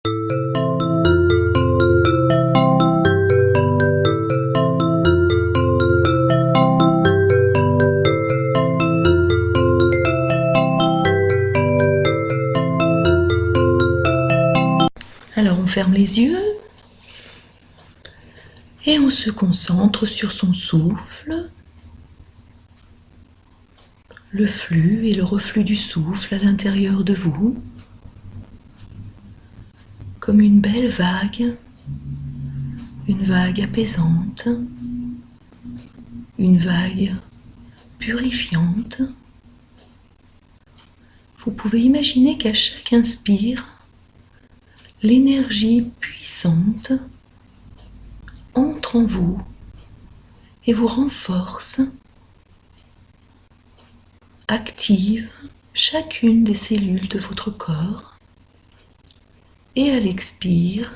Alors on ferme les yeux et on se concentre sur son souffle, le flux et le reflux du souffle à l'intérieur de vous, comme une belle vague, une vague apaisante, une vague purifiante. Vous pouvez imaginer qu'à chaque inspire, l'énergie puissante entre en vous et vous renforce, active chacune des cellules de votre corps. Et à l'expire,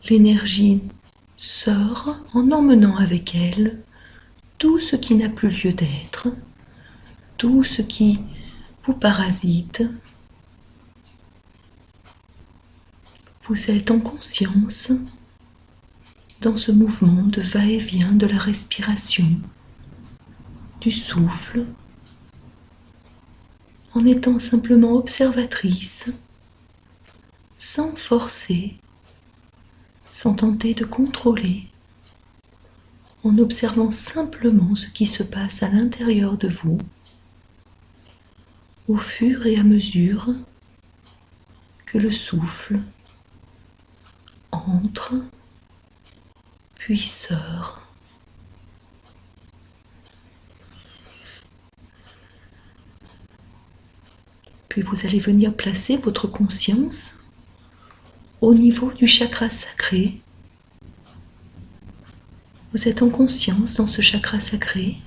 l'énergie sort en emmenant avec elle tout ce qui n'a plus lieu d'être, tout ce qui vous parasite. Vous êtes en conscience dans ce mouvement de va-et-vient de la respiration, du souffle, en étant simplement observatrice, sans forcer, sans tenter de contrôler, en observant simplement ce qui se passe à l'intérieur de vous, au fur et à mesure que le souffle entre puis sort. Puis vous allez venir placer votre conscience au niveau du chakra sacré. Vous êtes en conscience dans ce chakra sacré.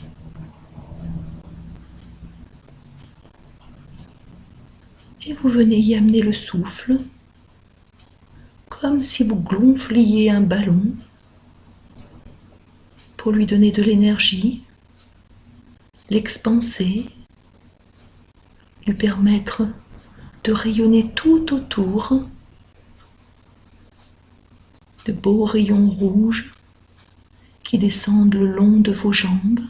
Et vous venez y amener le souffle, comme si vous gonfliez un ballon pour lui donner de l'énergie, l'expanser, lui permettre de rayonner tout autour, de beaux rayons rouges qui descendent le long de vos jambes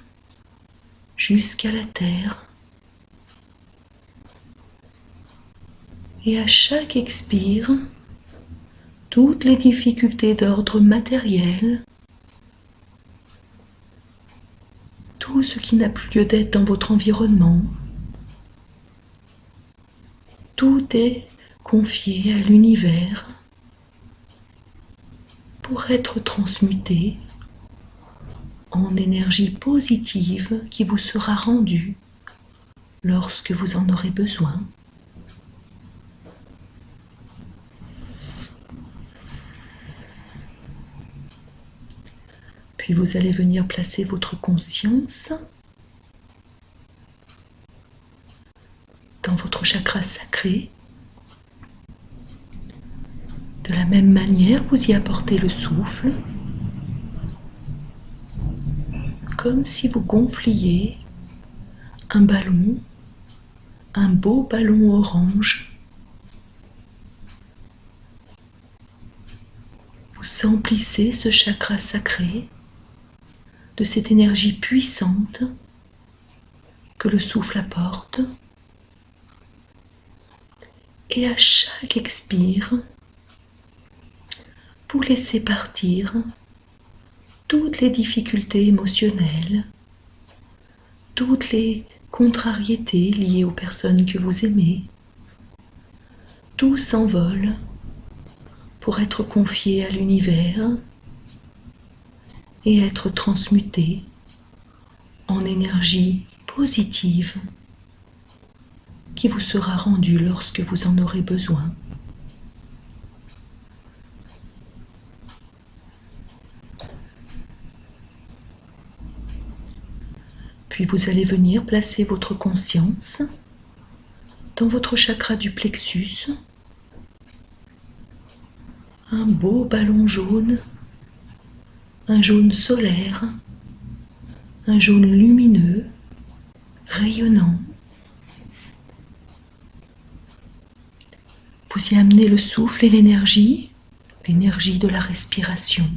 jusqu'à la terre. Et à chaque expire, toutes les difficultés d'ordre matériel, tout ce qui n'a plus lieu d'être dans votre environnement, tout est confié à l'univers pour être transmuté en énergie positive qui vous sera rendue lorsque vous en aurez besoin. Puis vous allez venir placer votre conscience dans votre chakra sacré. De la même manière, vous y apportez le souffle, comme si vous gonfliez un ballon, un beau ballon orange. Vous emplissez ce chakra sacré de cette énergie puissante que le souffle apporte. Et à chaque expire, vous laissez partir toutes les difficultés émotionnelles, toutes les contrariétés liées aux personnes que vous aimez. Tout s'envole pour être confié à l'univers et être transmuté en énergie positive qui vous sera rendue lorsque vous en aurez besoin. Puis vous allez venir placer votre conscience dans votre chakra du plexus, un beau ballon jaune, un jaune solaire, un jaune lumineux, rayonnant. Vous y amenez le souffle et l'énergie de la respiration,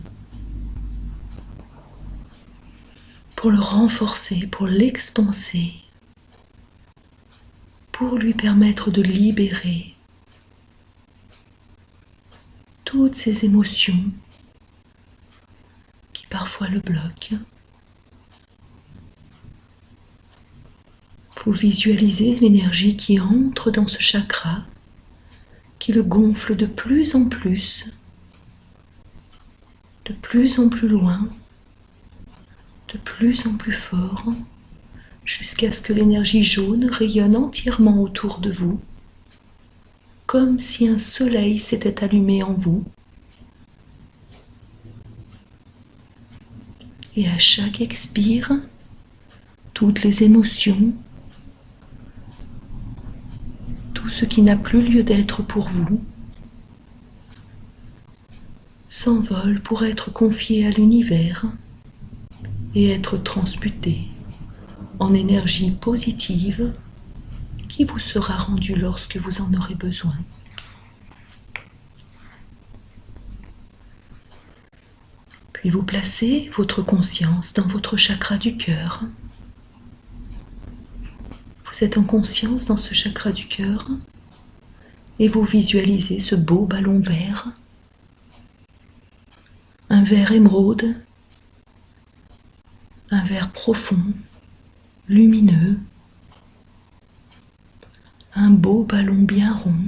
pour le renforcer, pour l'expanser, pour lui permettre de libérer toutes ces émotions qui parfois le bloquent. Vous visualisez l'énergie qui entre dans ce chakra, qui le gonfle de plus en plus loin, de plus en plus fort, jusqu'à ce que l'énergie jaune rayonne entièrement autour de vous, comme si un soleil s'était allumé en vous. Et à chaque expire, toutes les émotions, tout ce qui n'a plus lieu d'être pour vous, s'envole pour être confié à l'univers et être transmuté en énergie positive qui vous sera rendue lorsque vous en aurez besoin. Puis vous placez votre conscience dans votre chakra du cœur. Vous êtes en conscience dans ce chakra du cœur et vous visualisez ce beau ballon vert, un vert émeraude, un vert profond, lumineux, un beau ballon bien rond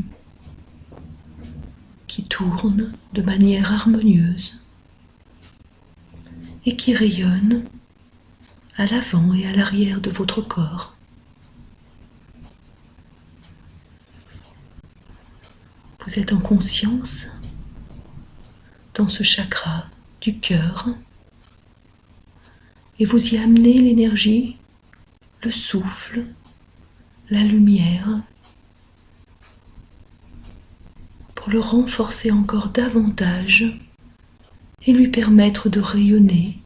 qui tourne de manière harmonieuse et qui rayonne à l'avant et à l'arrière de votre corps. Vous êtes en conscience dans ce chakra du cœur et vous y amenez l'énergie, le souffle, la lumière pour le renforcer encore davantage et lui permettre de rayonner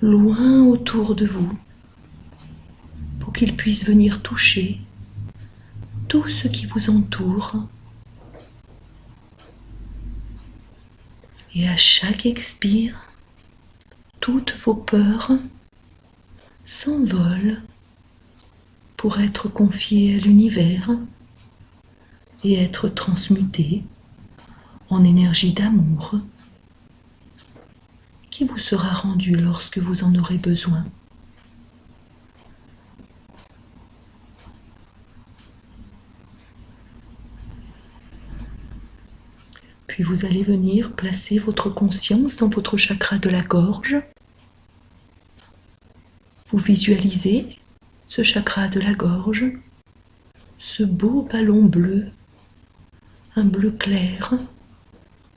loin autour de vous pour qu'il puisse venir toucher tout ce qui vous entoure. Et à chaque expire, toutes vos peurs s'envolent pour être confiées à l'univers et être transmutées en énergie d'amour qui vous sera rendue lorsque vous en aurez besoin. Puis vous allez venir placer votre conscience dans votre chakra de la gorge. Vous visualisez ce chakra de la gorge, ce beau ballon bleu, un bleu clair,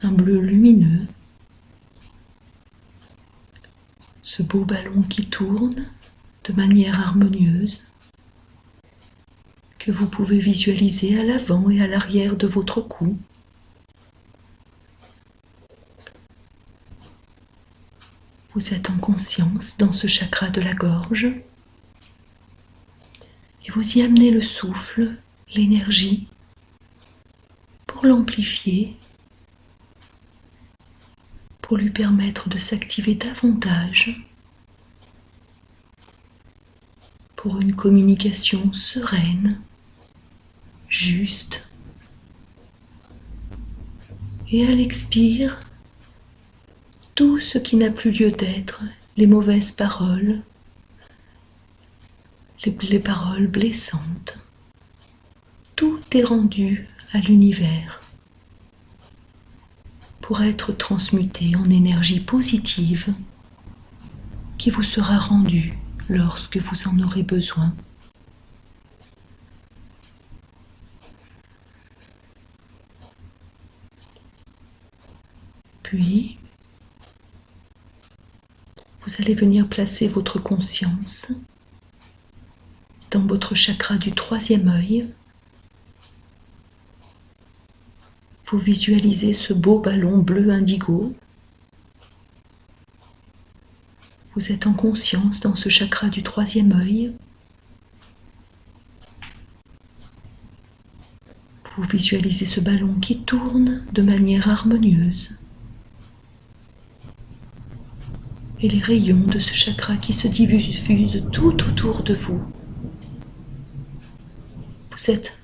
un bleu lumineux. Ce beau ballon qui tourne de manière harmonieuse, que vous pouvez visualiser à l'avant et à l'arrière de votre cou. Vous êtes en conscience dans ce chakra de la gorge et vous y amenez le souffle, l'énergie, pour l'amplifier, pour lui permettre de s'activer davantage, pour une communication sereine, juste. Et à l'expire, tout ce qui n'a plus lieu d'être, les mauvaises paroles, les paroles blessantes, tout est rendu à l'univers pour être transmuté en énergie positive qui vous sera rendue lorsque vous en aurez besoin. Puis, vous allez venir placer votre conscience dans votre chakra du troisième œil. Vous visualisez ce beau ballon bleu indigo. Vous êtes en conscience dans ce chakra du troisième œil. Vous visualisez ce ballon qui tourne de manière harmonieuse et les rayons de ce chakra qui se diffusent tout autour de vous. Vous êtes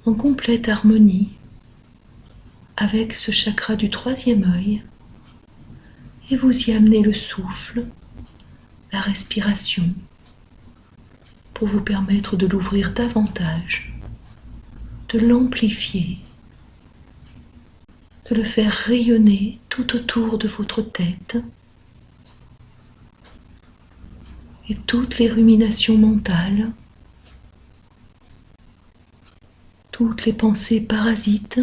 en complète harmonie avec ce chakra du troisième œil et vous y amenez le souffle, la respiration, pour vous permettre de l'ouvrir davantage, de l'amplifier, de le faire rayonner tout autour de votre tête et toutes les ruminations mentales, toutes les pensées parasites,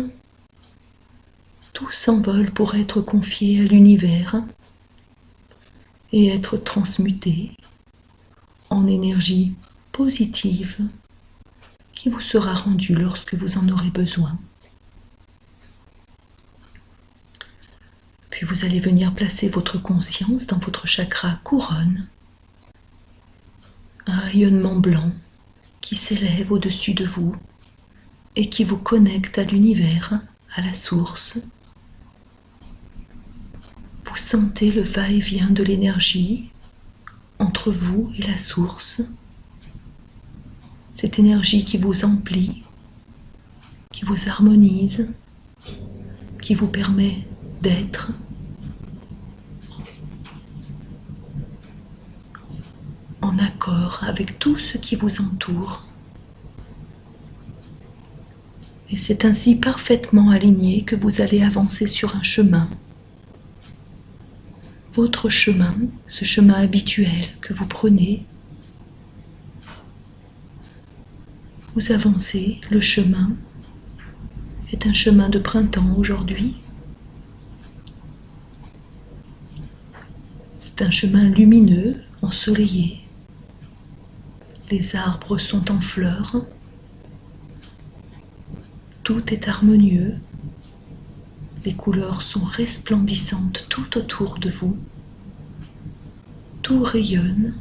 tout s'envole pour être confié à l'univers et être transmuté en énergie positive qui vous sera rendue lorsque vous en aurez besoin. Puis vous allez venir placer votre conscience dans votre chakra couronne, un rayonnement blanc qui s'élève au-dessus de vous et qui vous connecte à l'univers, à la source. Vous sentez le va-et-vient de l'énergie entre vous et la source, cette énergie qui vous emplit, qui vous harmonise, qui vous permet d'être en accord avec tout ce qui vous entoure. Et c'est ainsi parfaitement aligné que vous allez avancer sur un chemin. Votre chemin, ce chemin habituel que vous prenez, vous avancez, le chemin est un chemin de printemps aujourd'hui. C'est un chemin lumineux, ensoleillé. Les arbres sont en fleurs. Tout est harmonieux. Les couleurs sont resplendissantes tout autour de vous. Tout rayonne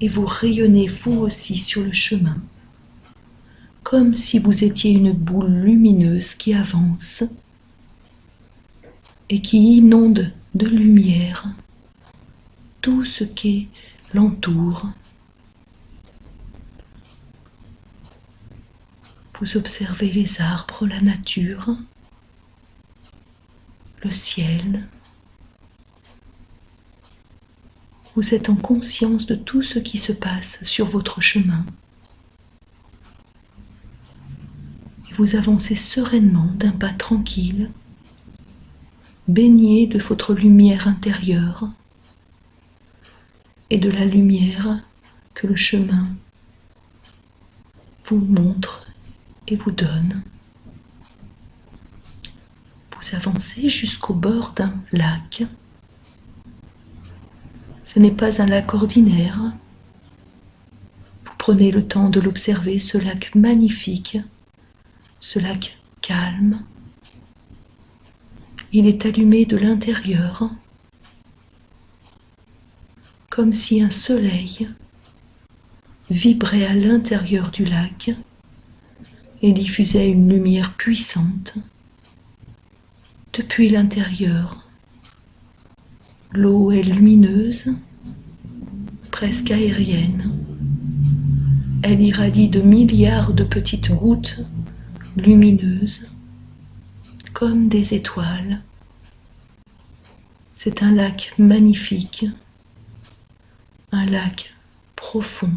et vous rayonnez vous aussi sur le chemin, comme si vous étiez une boule lumineuse qui avance et qui inonde de lumière tout ce qui l'entoure. Vous observez les arbres, la nature, le ciel. Vous êtes en conscience de tout ce qui se passe sur votre chemin. Et vous avancez sereinement d'un pas tranquille, baigné de votre lumière intérieure et de la lumière que le chemin vous montre et vous donne. Vous avancez jusqu'au bord d'un lac. Ce n'est pas un lac ordinaire. Vous prenez le temps de l'observer, ce lac magnifique, ce lac calme. Il est allumé de l'intérieur, comme si un soleil vibrait à l'intérieur du lac et diffusait une lumière puissante depuis l'intérieur. L'eau est lumineuse, presque aérienne. Elle irradie de milliards de petites gouttes lumineuses, comme des étoiles. C'est un lac magnifique, un lac profond,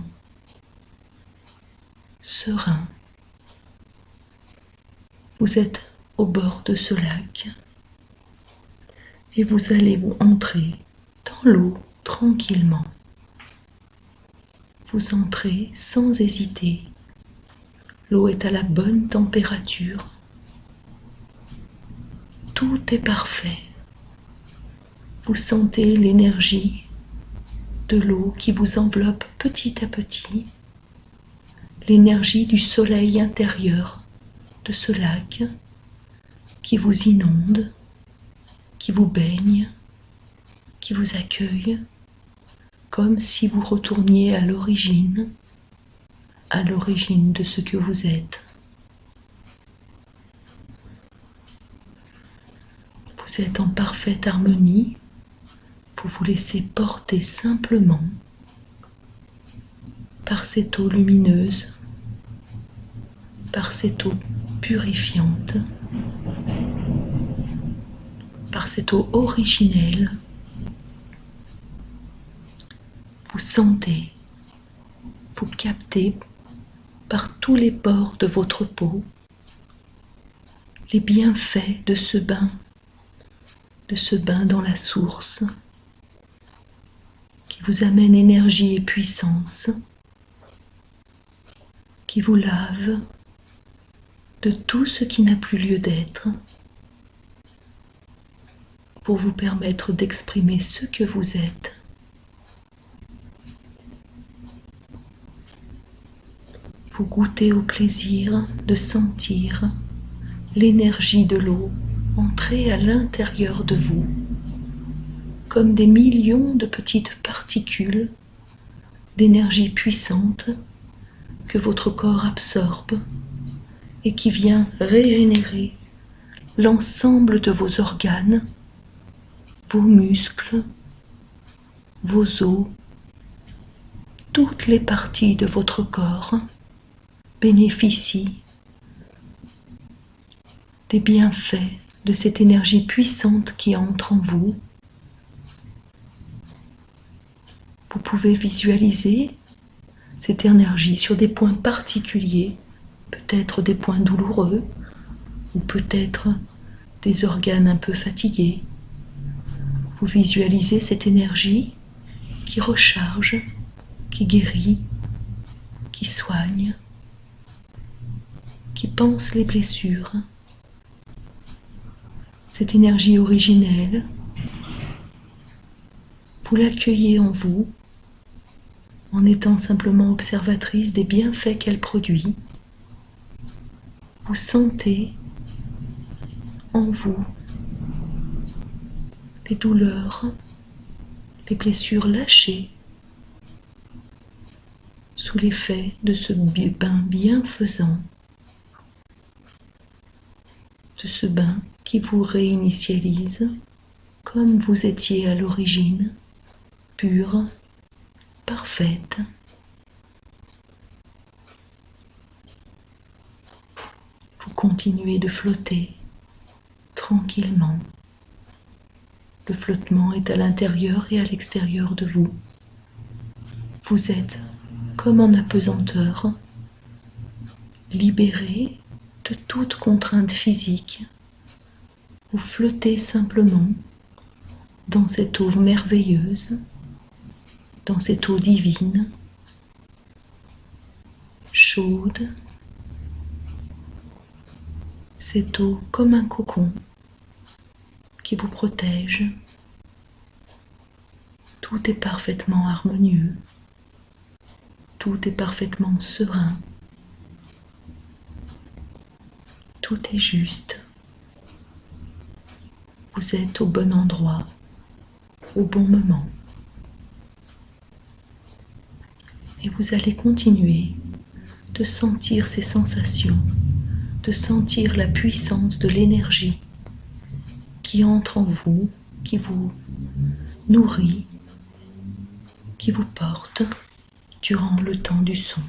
serein. Vous êtes au bord de ce lac et vous allez vous entrer dans l'eau tranquillement. Vous entrez sans hésiter. L'eau est à la bonne température. Tout est parfait. Vous sentez l'énergie de l'eau qui vous enveloppe petit à petit, l'énergie du soleil intérieur de ce lac qui vous inonde, qui vous baigne, qui vous accueille, comme si vous retourniez à l'origine de ce que vous êtes. Vous êtes en parfaite harmonie. Vous vous laissez porter simplement par cette eau lumineuse, par cette eau purifiante, par cette eau originelle. Vous sentez, vous captez par tous les pores de votre peau les bienfaits de ce bain dans la source, qui vous amène énergie et puissance, qui vous lave de tout ce qui n'a plus lieu d'être, pour vous permettre d'exprimer ce que vous êtes. Vous goûtez au plaisir de sentir l'énergie de l'eau entrer à l'intérieur de vous, comme des millions de petites particules d'énergie puissante que votre corps absorbe et qui vient régénérer l'ensemble de vos organes, vos muscles, vos os, toutes les parties de votre corps bénéficient des bienfaits de cette énergie puissante qui entre en vous. Vous pouvez visualiser cette énergie sur des points particuliers, peut-être des points douloureux, ou peut-être des organes un peu fatigués. Vous visualisez cette énergie qui recharge, qui guérit, qui soigne, qui panse les blessures. Cette énergie originelle, vous l'accueillez en vous en étant simplement observatrice des bienfaits qu'elle produit. Vous sentez en vous les douleurs, les blessures lâchées sous l'effet de ce bain bienfaisant, de ce bain qui vous réinitialise comme vous étiez à l'origine, pure, parfaite. Vous continuez de flotter tranquillement. Le flottement est à l'intérieur et à l'extérieur de vous. Vous êtes comme en apesanteur, libéré de toute contrainte physique. Vous flottez simplement dans cette eau merveilleuse, dans cette eau divine, chaude, cette eau comme un cocon qui vous protège. Tout est parfaitement harmonieux, tout est parfaitement serein, tout est juste. Vous êtes au bon endroit, au bon moment. Et vous allez continuer de sentir ces sensations, de sentir la puissance de l'énergie qui entre en vous, qui vous nourrit, qui vous porte durant le temps du son.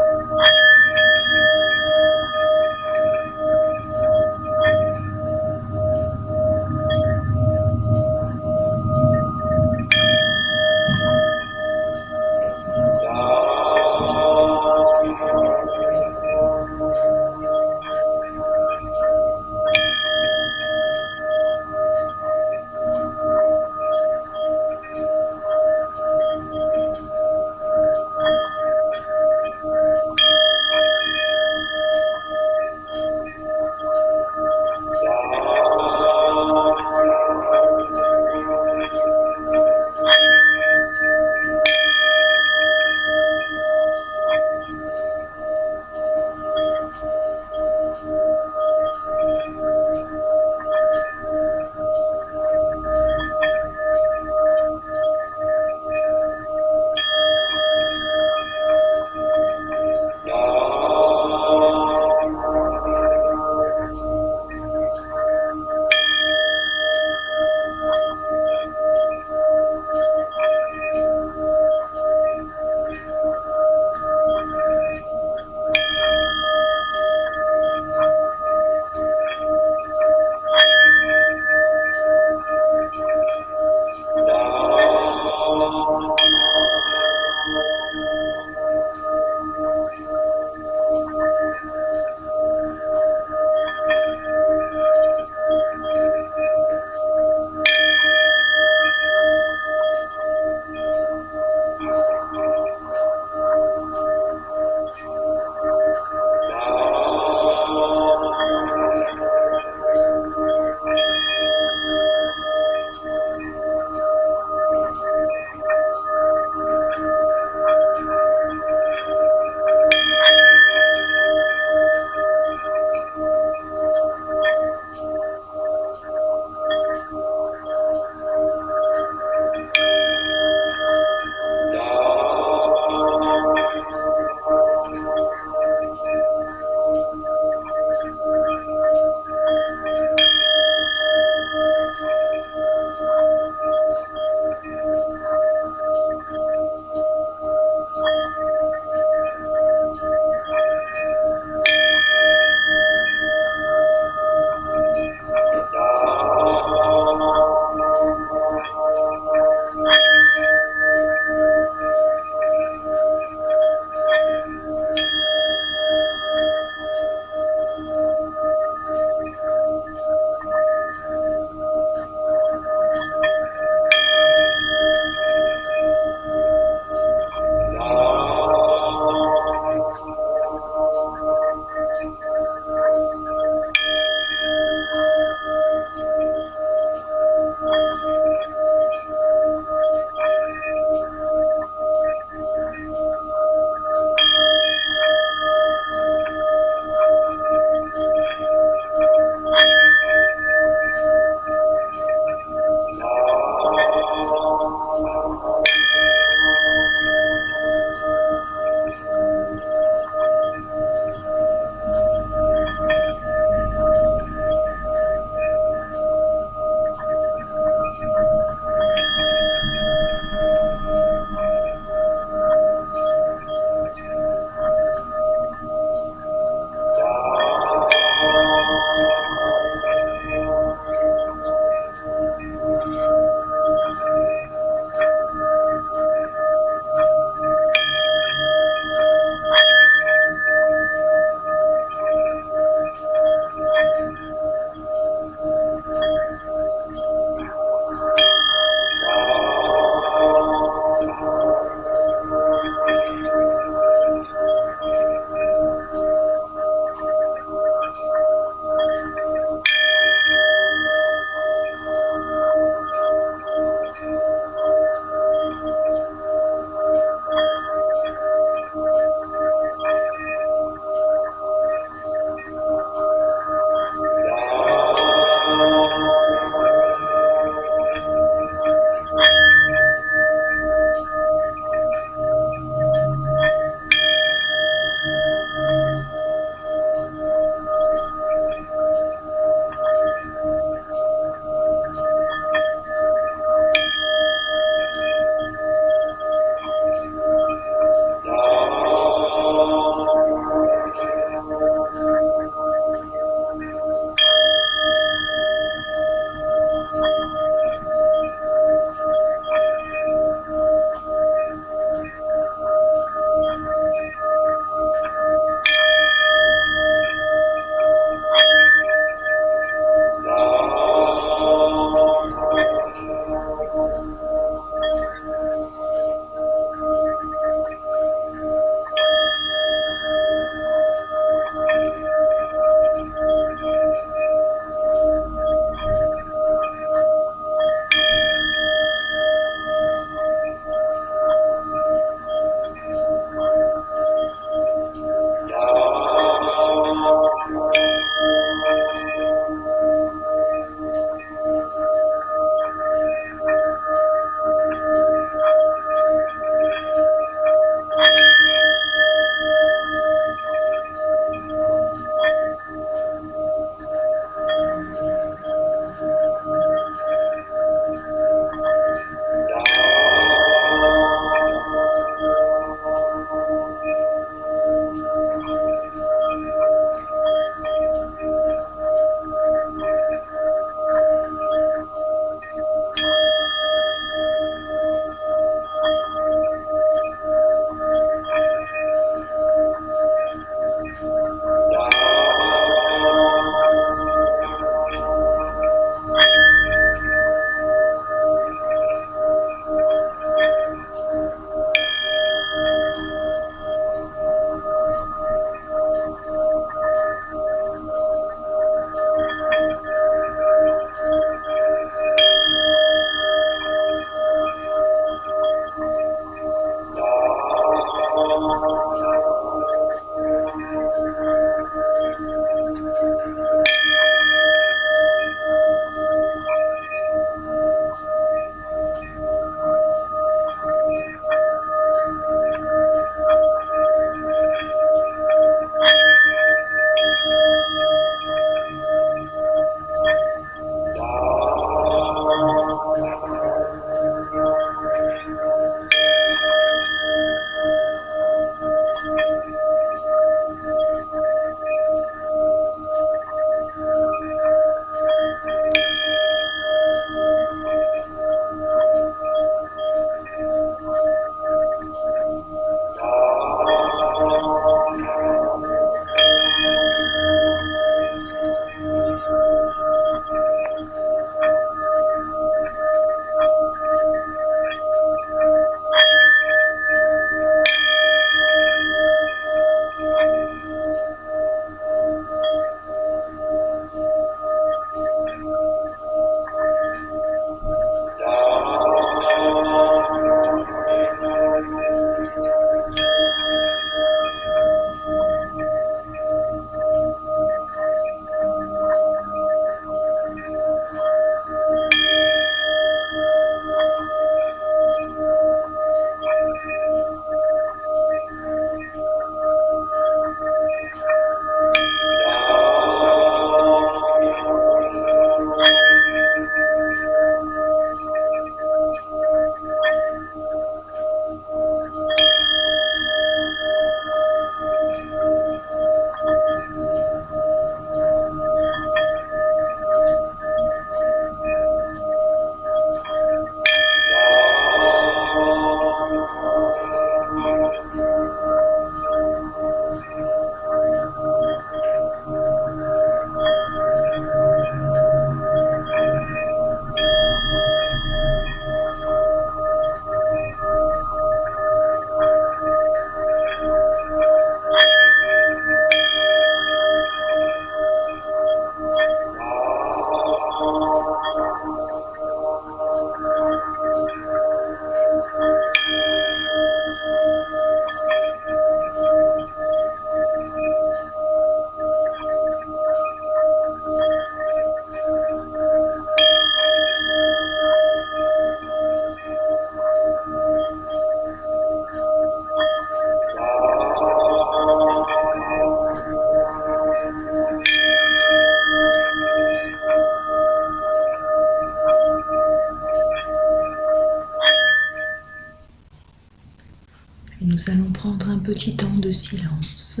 prendre un petit temps de silence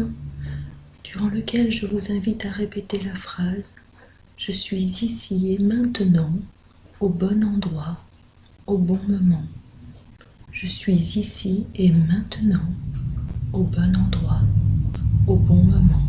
durant lequel je vous invite à répéter la phrase « Je suis ici et maintenant, au bon endroit, au bon moment. Je suis ici et maintenant, au bon endroit, au bon moment. »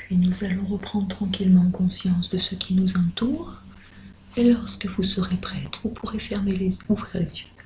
Puis nous allons reprendre tranquillement conscience de ce qui nous entoure. Et lorsque vous serez prête, vous pourrez ouvrir les yeux.